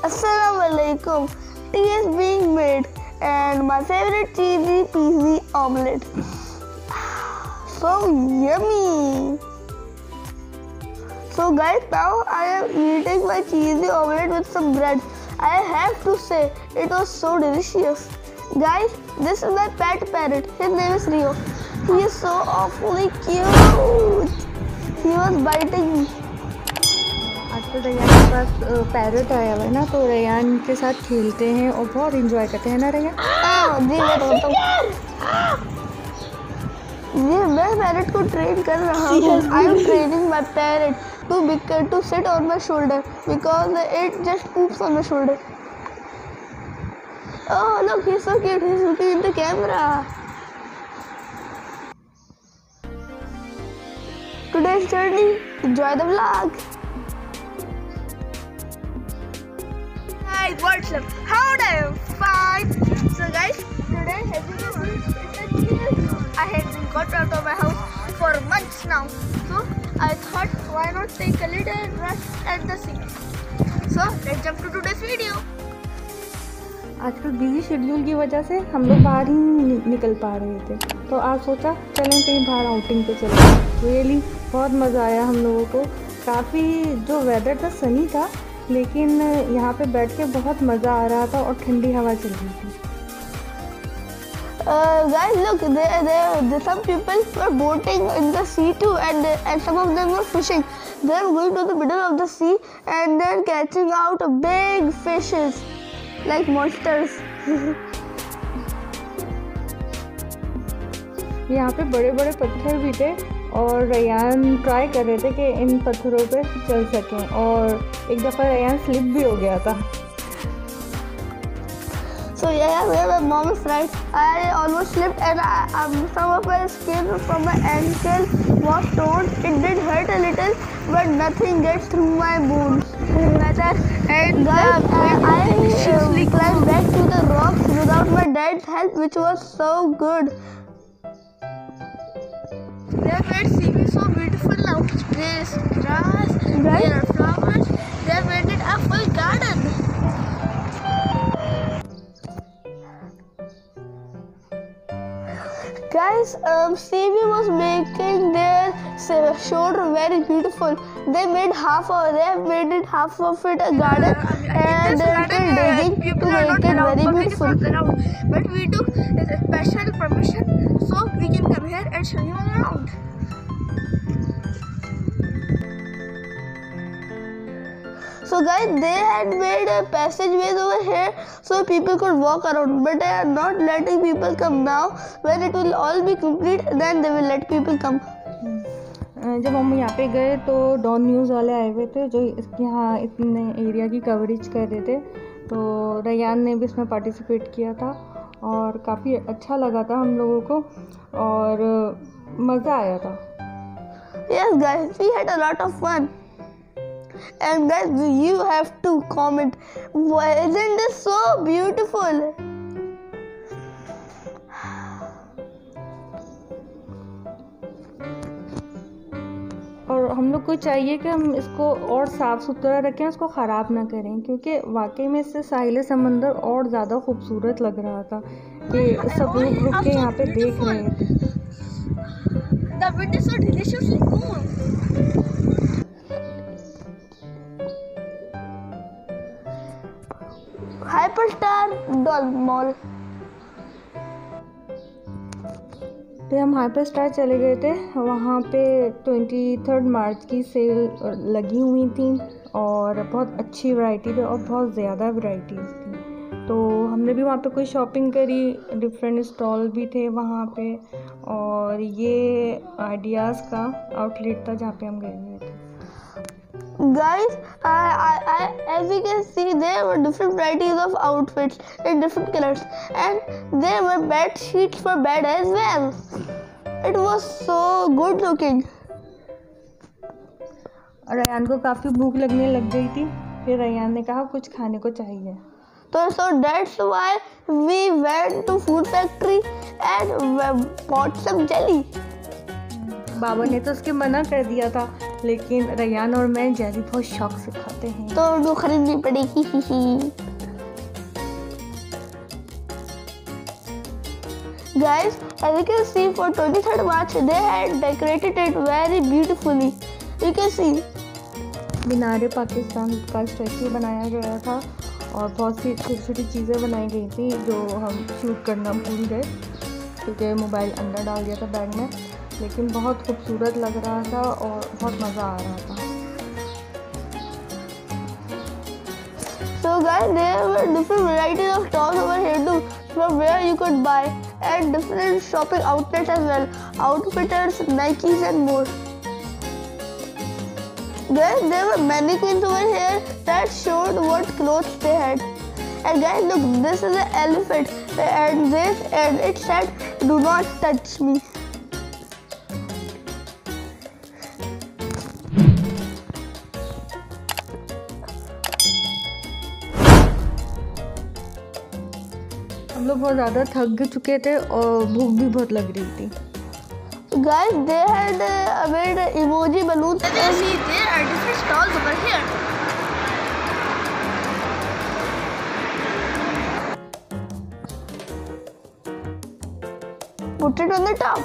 Assalamualaikum. Tea is being made and my favorite cheesy peasy omelette. So yummy. So guys, now I am eating my cheesy omelette with some bread. I have to say, it was so delicious. Guys, this is my pet parrot. His name is Rio. He is so awfully cute. He was biting me. आज तो रैयान के पास parrot आया हुआ है ना, तो रैयान के साथ खेलते हैं और बहुत इंजॉय करते हैं ना रैयान। जी मैं पैरट को ट्रेन कर रहा हूँ। I am training my parrot to sit on my shoulder because it just poops on my shoulder. Oh look, he's so cute. He's looking in the camera. Today's journey. Enjoy the vlog. Hi, what's up? How do you find? So guys, today I had been got out of my house for months now. So I thought, why not take a little rest at the sea? So let's jump to today's video. आजकल busy schedule की वजह से हम लोग बाहर ही निकल पा रहे थे, तो आज सोचा चलें कहीं बाहर आउटिंग पे चलें। रियली बहुत मज़ा आया हम लोगों को। काफ़ी जो वेदर था सनी था, लेकिन यहाँ पे बैठ के बहुत मज़ा आ रहा था और ठंडी हवा चल रही थी। Guys, look, some people were boating in the sea too, and some of them were fishing. They were going to the middle of the sea and then catching out big fishes like monsters. यहाँ पे बड़े बड़े पत्थर भी थे और Rayyan try कर रहे थे कि इन पत्थरों पे चल सकें, और एक दफ़ा रैयान स्लिप भी हो गया था। So yeah, my mom is right. I almost slipped and some of my skin from my ankle was torn. It did hurt a little, but nothing gets through my bones. And guys, I climbed back to the rocks without my dad's help, which was so good. They made sea so beautiful now. There is grass, there are flowers. They made it a full garden. Guys, Seaweed was making their shore very beautiful. They made it half of it a garden, and they were digging to make it very beautiful. But we took a special permission, so we can come here and show you all around. So guys, they had made a passageways over here so people could walk around, but they are not letting people come now. When it will all be complete, then they will let people come. जब हम यहाँ पे गए तो don news वाले आए हुए थे जो यहाँ इतने एरिया की कवरेज कर रहे थे, तो रैयान ने भी इसमें पार्टिसिपेट किया था और काफ़ी अच्छा लगा था हम लोगों को और मज़ा आया था। Yes guys, we had a lot of fun. And guys, you have to comment, isn't this so beautiful? और हम लोग को चाहिए कि हम इसको और साफ़ सुथरा रखें, इसको ख़राब ना करें, क्योंकि वाकई में इससे साहिल समंदर और ज़्यादा खूबसूरत लग रहा था कि सब लोग रुक के यहाँ पे देख रहे थे। The wind is so deliciously cool. Hyperstar Dolmen mall. तो हम हाइपरस्टार चले गए थे, वहाँ पे 23 मार्च की सेल लगी हुई थी और बहुत अच्छी वैरायटी थी और बहुत ज़्यादा वैरायटीज़ थी, तो हमने भी वहाँ पे कोई शॉपिंग करी। डिफरेंट स्टॉल भी थे वहाँ पे, और ये आइडियाज़ का आउटलेट था जहाँ पे हम गए हुए थे। Guys, as you can see, there were different varieties of outfits in different colors, and there were bed sheets for bed as well. It was so good looking. Rayyan को काफ़ी भूख लगने लग गई थी, फिर रैयान ने कहा कुछ खाने को चाहिए, so that's why we went to food factory and bought some jelly. बाबा ने तो उसके मना कर दिया था लेकिन रैयान और मैं जेली बहुत शौक से खाते हैं, तो उनको खरीदनी पड़ेगी। Guys, as you can see, for 23rd March, they had decorated it very beautifully. You can see. मीनारे पाकिस्तान का स्टैचू बनाया गया था और बहुत सी छोटी छोटी चीज़ें बनाई गई थी जो हम शूट करना भूल गए क्योंकि मोबाइल अंदर डाल दिया था बैग में, लेकिन बहुत खूबसूरत लग रहा था और बहुत मज़ा आ रहा था। So guys, there were different varieties of stalls over here too, from where you could buy, and different shopping outlets as well, Outfitters, Nikes and more. Guys, there were mannequins over here that showed what clothes they had. And guys, look, this is an elephant, and it said, "Do not touch me." हम लोग बहुत ज़्यादा थक चुके थे और भूख भी बहुत लग रही थी। Guys, they had made emoji balloons. As you see, there are different stalls over here. Put it on the top.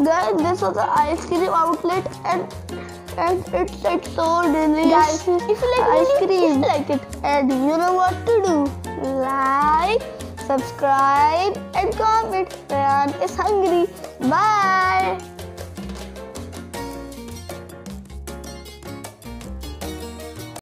Guys, this was an ice cream outlet, and it's so delicious. Guys, if you like ice cream, like it, and you know what to do. Like, subscribe and comment. Ryan is hungry. Bye.